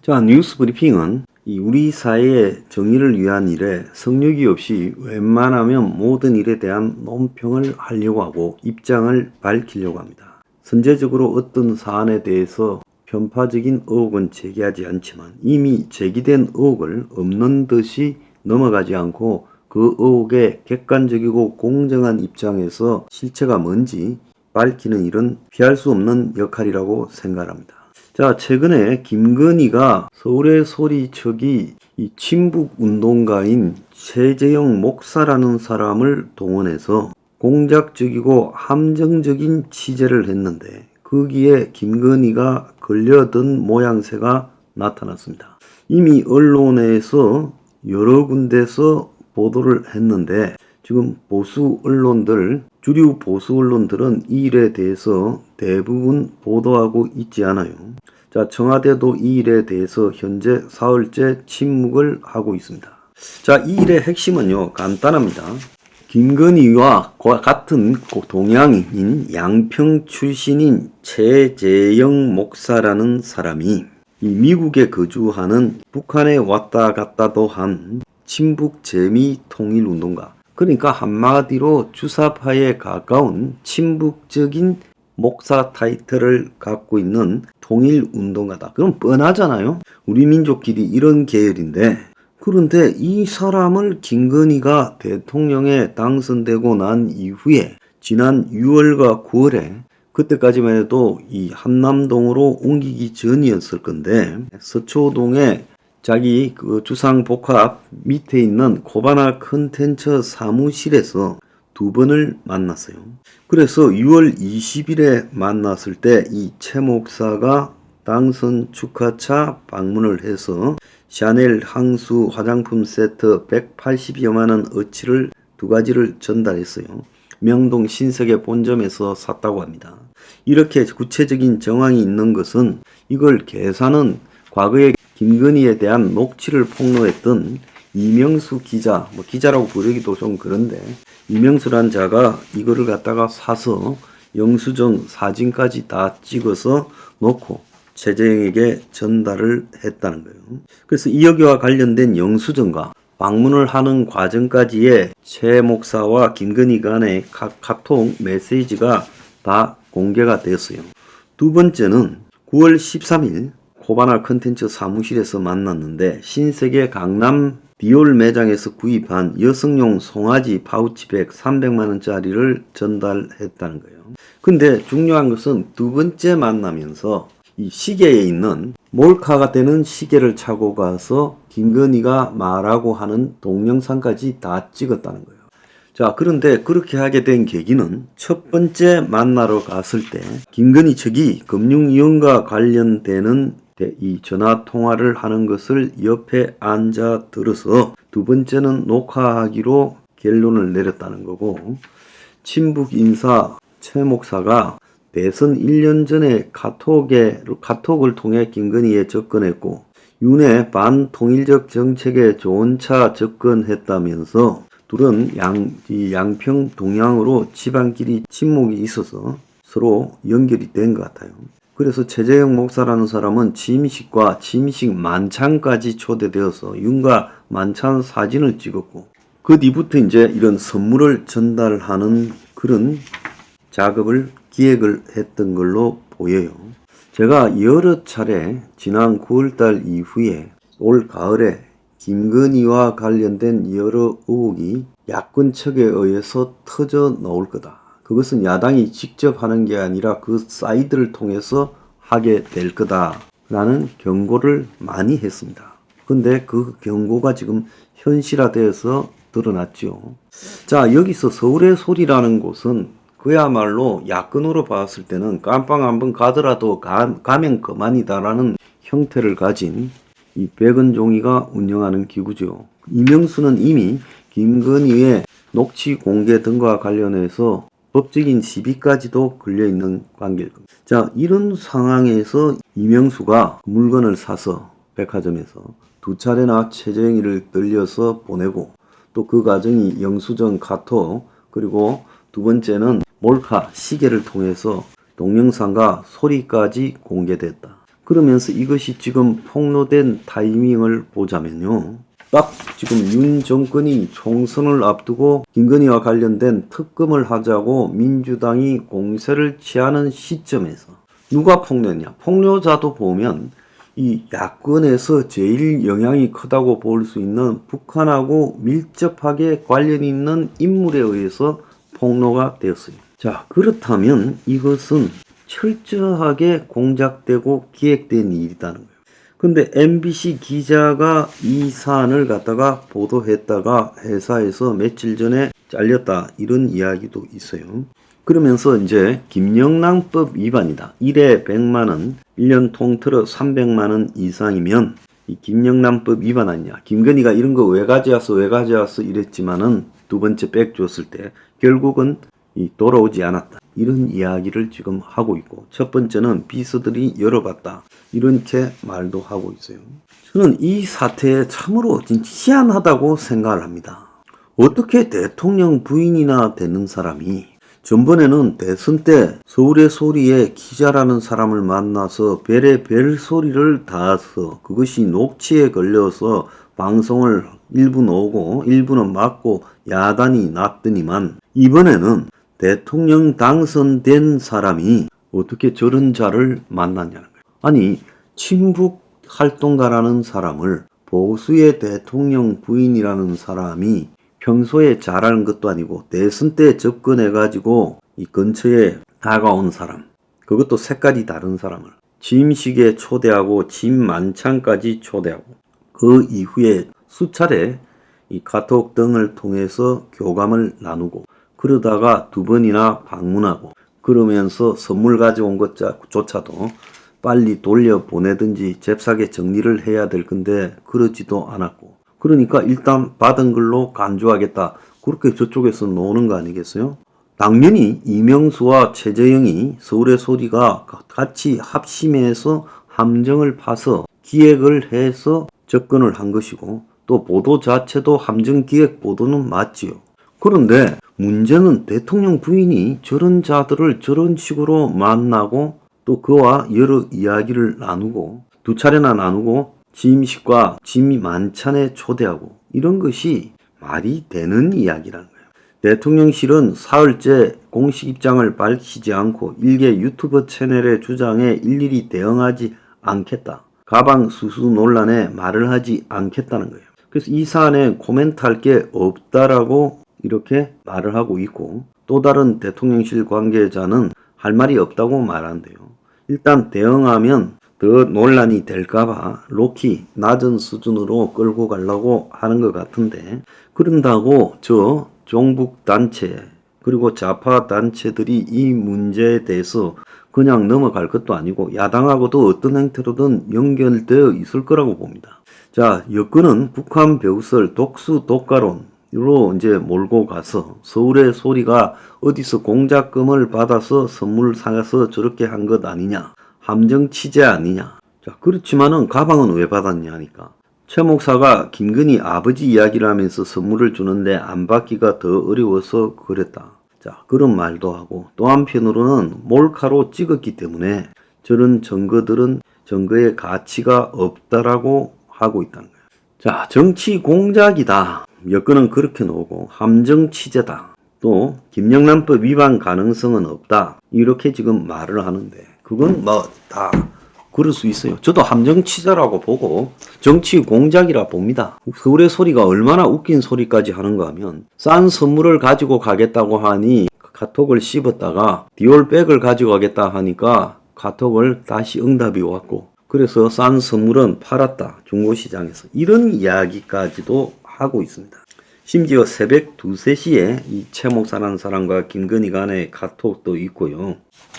자, 뉴스 브리핑은 우리 사회의 정의를 위한 일에 성역이 없이 웬만하면 모든 일에 대한 논평을 하려고 하고 입장을 밝히려고 합니다. 선제적으로 어떤 사안에 대해서 편파적인 의혹은 제기하지 않지만 이미 제기된 의혹을 없는 듯이 넘어가지 않고 그 의혹의 객관적이고 공정한 입장에서 실체가 뭔지 밝히는 일은 피할 수 없는 역할이라고 생각합니다. 자, 최근에 김건희가 서울의 소리쳐기 친북운동가인 최재형 목사라는 사람을 동원해서 공작적이고 함정적인 취재를 했는데 거기에 김건희가 걸려든 모양새가 나타났습니다. 이미 언론에서 여러 군데서 보도를 했는데 지금 주류 보수 언론들은 이 일에 대해서 대부분 보도하고 있지 않아요. 자, 청와대도 이 일에 대해서 현재 사흘째 침묵을 하고 있습니다. 자, 이 일의 핵심은요, 간단합니다. 김건희와 같은 동양인 양평 출신인 최재형 목사라는 사람이 미국에 거주하는 북한에 왔다 갔다도 한 친북 재미 통일 운동가, 그러니까 한마디로 주사파에 가까운 친북적인 목사 타이틀을 갖고 있는 통일 운동가다. 그럼 뻔하잖아요. 우리 민족끼리 이런 계열인데, 그런데 이 사람을 김건희가 대통령에 당선되고 난 이후에 지난 6월과 9월에 그때까지만 해도 이 한남동으로 옮기기 전이었을 건데 서초동에 자기 그 주상복합 밑에 있는 코바나 컨텐츠 사무실에서 두 번을 만났어요. 그래서 6월 20일에 만났을 때 이 최 목사가 당선 축하차 방문을 해서 샤넬 향수 화장품 세트 180여만 원 어치를 두 가지를 전달했어요. 명동 신석의 본점에서 샀다고 합니다. 이렇게 구체적인 정황이 있는 것은 이걸 계산은 과거에 김건희에 대한 녹취를 폭로했던 이명수 기자, 기자라고 부르기도 좀 그런데 이명수란 자가 이거를 갖다가 사서 영수증 사진까지 다 찍어서 놓고 최재형에게 전달을 했다는 거예요. 그래서 이 여기와 관련된 영수증과 방문을 하는 과정까지의 최 목사와 김건희 간의 카톡 메시지가 다 공개가 되었어요. 두 번째는 9월 13일 코바나 컨텐츠 사무실에서 만났는데 신세계 강남 디올 매장에서 구입한 여성용 송아지 파우치백 300만원짜리를 전달했다는 거예요. 근데 중요한 것은 두 번째 만나면서 이 시계에 있는 몰카가 되는 시계를 차고 가서 김건희가 말하고 하는 동영상까지 다 찍었다는 거예요. 자, 그런데 그렇게 하게 된 계기는 첫 번째 만나러 갔을 때 김건희 측이 금융위원과 관련되는 이 전화 통화를 하는 것을 옆에 앉아 들어서 두 번째는 녹화하기로 결론을 내렸다는 거고, 친북 인사 최 목사가 대선 1년 전에 카톡을 통해 김건희에 접근했고 윤의 반통일적 정책에 좋은 차 접근했다면서 둘은 양평 동양으로 집안끼리 친목이 있어서 서로 연결이 된 것 같아요. 그래서 최재형 목사라는 사람은 취임식과 취임식 만찬까지 초대되어서 윤과 만찬 사진을 찍었고 그 뒤부터 이제 이런 선물을 전달하는 그런 작업을 기획을 했던 걸로 보여요. 제가 여러 차례 지난 9월달 이후에 올 가을에 김건희와 관련된 여러 의혹이 야권 측에 의해서 터져 나올 거다. 그것은 야당이 직접 하는 게 아니라 그 사이드를 통해서 하게 될 거다라는 경고를 많이 했습니다. 근데 그 경고가 지금 현실화되어서 드러났죠. 자, 여기서 서울의 소리라는 곳은 그야말로 야권으로 봤을 때는 깜빵 한번 가더라도 가면 그만이다라는 형태를 가진 이 백은종이가 운영하는 기구죠. 이명수는 이미 김건희의 녹취 공개 등과 관련해서 법적인 시비까지도 걸려있는 관계일 겁니다. 자, 이런 상황에서 이명수가 물건을 사서 백화점에서 두 차례나 최재형이를 들려서 보내고 또 그 과정이 영수증, 카톡, 그리고 두 번째는 몰카, 시계를 통해서 동영상과 소리까지 공개됐다. 그러면서 이것이 지금 폭로된 타이밍을 보자면요. 딱 지금 윤 정권이 총선을 앞두고 김건희와 관련된 특검을 하자고 민주당이 공세를 취하는 시점에서 누가 폭로했냐? 폭로자도 보면 이 야권에서 제일 영향이 크다고 볼 수 있는 북한하고 밀접하게 관련이 있는 인물에 의해서 폭로가 되었어요. 자, 그렇다면 이것은 철저하게 공작되고 기획된 일이라는 거예요. 근데 MBC 기자가 이 사안을 갖다가 보도했다가 회사에서 며칠 전에 잘렸다 이런 이야기도 있어요. 그러면서 이제 김영란법 위반이다. 1회 100만원, 1년 통틀어 300만원 이상이면 이 김영란법 위반 아니냐. 김건희가 이런 거 왜 가져왔어 이랬지만은 두 번째 백 줬을 때 결국은 돌아오지 않았다. 이런 이야기를 지금 하고 있고, 첫 번째는 비서들이 열어봤다. 이렇게 말도 하고 있어요. 저는 이 사태에 참으로 진짜 희한하다고 생각을 합니다. 어떻게 대통령 부인이나 되는 사람이 전번에는 대선 때 서울의 소리에 기자라는 사람을 만나서 별의 별 소리를 닿아서 그것이 녹취에 걸려서 방송을 일부 오고 일부는 막고 야단이 났더니만 이번에는 대통령 당선된 사람이 어떻게 저런 자를 만났냐는 거예요. 아니, 친북 활동가라는 사람을 보수의 대통령 부인이라는 사람이 평소에 잘하는 것도 아니고 대선 때 접근해가지고 이 근처에 다가온 사람, 그것도 색깔이 다른 사람을 취임식에 초대하고 집 만찬까지 초대하고 그 이후에 수차례 이 카톡 등을 통해서 교감을 나누고 그러다가 두 번이나 방문하고 그러면서 선물 가져온 것조차도 빨리 돌려보내든지 잽싸게 정리를 해야 될 건데 그러지도 않았고, 그러니까 일단 받은 걸로 간주하겠다. 그렇게 저쪽에서 노는 거 아니겠어요? 당연히 이명수와 최재형이 서울의 소리가 같이 합심해서 함정을 파서 기획을 해서 접근을 한 것이고 또 보도 자체도 함정기획 보도는 맞지요. 그런데 문제는 대통령 부인이 저런 자들을 저런 식으로 만나고 또 그와 여러 이야기를 나누고 두 차례나 나누고 취임식과 집 만찬에 초대하고 이런 것이 말이 되는 이야기라는 거예요. 대통령실은 사흘째 공식 입장을 밝히지 않고 일개 유튜버 채널의 주장에 일일이 대응하지 않겠다. 가방 수수 논란에 말을 하지 않겠다는 거예요. 그래서 이 사안에 코멘트할 게 없다라고 이렇게 말을 하고 있고, 또 다른 대통령실 관계자는 할 말이 없다고 말한대요. 일단 대응하면 더 논란이 될까봐 로키 낮은 수준으로 끌고 가려고 하는 것 같은데, 그런다고 저 종북 단체 그리고 좌파 단체들이 이 문제에 대해서 그냥 넘어갈 것도 아니고 야당하고도 어떤 형태로든 연결되어 있을 거라고 봅니다. 자, 여권은 북한 벼슬 독수 독가론으로 이제 몰고 가서 서울의 소리가 어디서 공작금을 받아서 선물 사서 저렇게 한 것 아니냐, 함정 취재 아니냐. 자, 그렇지만은 가방은 왜 받았냐 하니까 최 목사가 김건희 아버지 이야기를 하면서 선물을 주는데 안 받기가 더 어려워서 그랬다. 자, 그런 말도 하고 또 한편으로는 몰카로 찍었기 때문에 저런 증거들은 증거의 가치가 없다라고 하고 있다는 거예요. 자, 정치 공작이다. 여건은 그렇게 나오고 함정 취재다. 또 김영란법 위반 가능성은 없다. 이렇게 지금 말을 하는데 그건 뭐 다 그럴 수 있어요. 저도 함정 취재라고 보고 정치 공작이라 봅니다. 서울의 소리가 얼마나 웃긴 소리까지 하는가 하면 싼 선물을 가지고 가겠다고 하니 카톡을 씹었다가 디올백을 가지고 가겠다 하니까 카톡을 다시 응답이 왔고 그래서 싼 선물은 팔았다. 중고시장에서. 이런 이야기까지도 하고 있습니다. 심지어 새벽 2, 3시에 이 최 목사라는 사람과 김건희 간의 카톡도 있고요.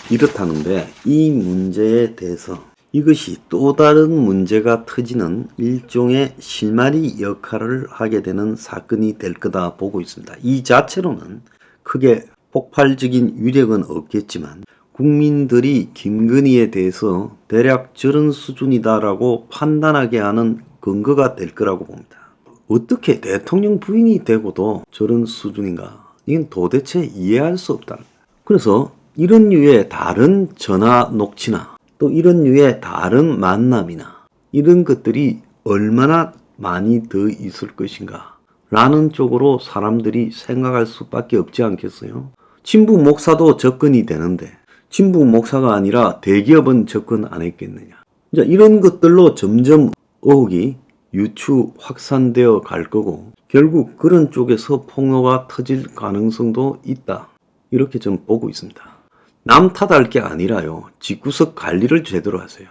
이렇다는데 이 문제에 대해서 이것이 또 다른 문제가 터지는 일종의 실마리 역할을 하게 되는 사건이 될 거다 보고 있습니다. 이 자체로는 크게 폭발적인 위력은 없겠지만 국민들이 김건희에 대해서 대략 저런 수준이다라고 판단하게 하는 근거가 될 거라고 봅니다. 어떻게 대통령 부인이 되고도 저런 수준인가? 이건 도대체 이해할 수 없다. 그래서 이런 류의 다른 전화 녹취나 또 이런 류의 다른 만남이나 이런 것들이 얼마나 많이 더 있을 것인가 라는 쪽으로 사람들이 생각할 수밖에 없지 않겠어요? 친부 목사도 접근이 되는데 친부 목사가 아니라 대기업은 접근 안 했겠느냐. 이런 것들로 점점 의혹이 유추 확산되어 갈 거고 결국 그런 쪽에서 폭로가 터질 가능성도 있다. 이렇게 좀 보고 있습니다. 남 탓할 게 아니라요. 집구석 관리를 제대로 하세요.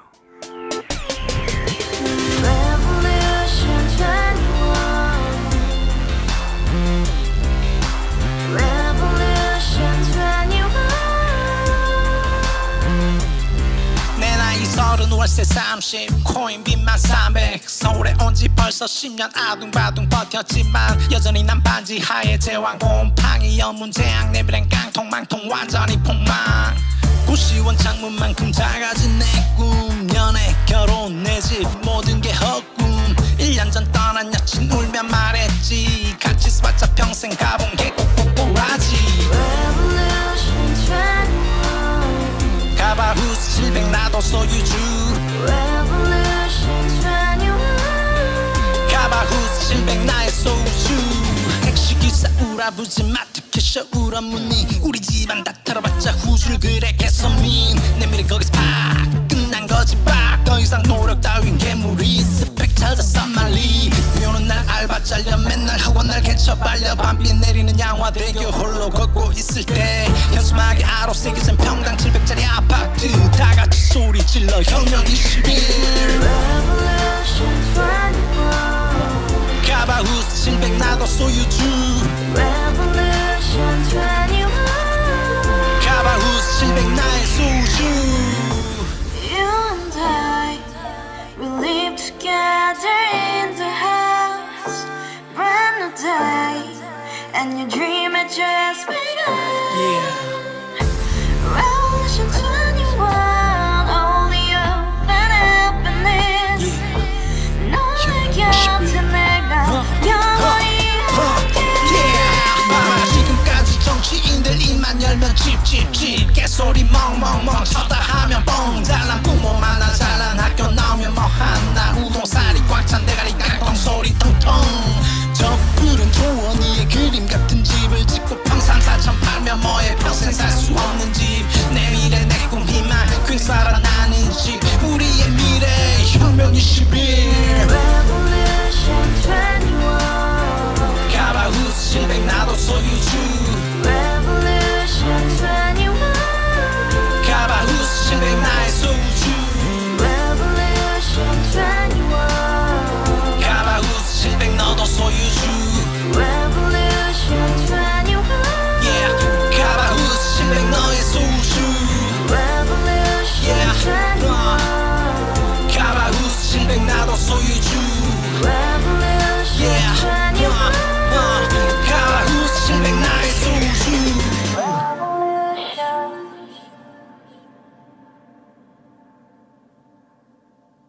월세 30 코인빚만 300 서울에 온 지 벌써 10년 아둥바둥 버텼지만 여전히 난 반지 하에 제왕 곰팡이 연문제약 내비랑 깡통망통 완전히 폭망 고시원 창문만큼 작아진 내 꿈 연애 결혼 내 집 모든 게 헛꿈 1년 전 떠난 여친 울며 말했지 같이 써봤자 평생 가본 게 꼭꼭꼭라지 가바후스 700 나도 소유주 가바후스 700 나의 소주 택시기사 우라부지 마트캐셔 울어무니 우리 집안 다 털어봤자 후줄 그래 개선민 내 미래 거기서 팍 끝난 거지 팍더 이상 노력 따윈 괴물이 스펙 찾아 싼말리 비오는 날 알바 잘려 맨날 학원 날 개쳐 빨려 밤비 내리는 양화대교 홀로 걷고 있을 때 현수막에 아로 새겨진 평당 700짜리 아파트 다같이 소리 질러 혁명 21 가바후스 700 나도 소유주 가바후스 700 나의 소주 You and I, we live together in the house, brand new day, and your dream had just begun. Revolution 21, only hope and happiness. 너의 곁에 내가 영원히 지금까지 정치인들 입만 열면 찝찝찝 개소리 멍멍멍 쳤다 하면 뻥 잘난 부모 만나 잘난 학교 나오면 뭐 하나 우동살이 꽉 찬 대가리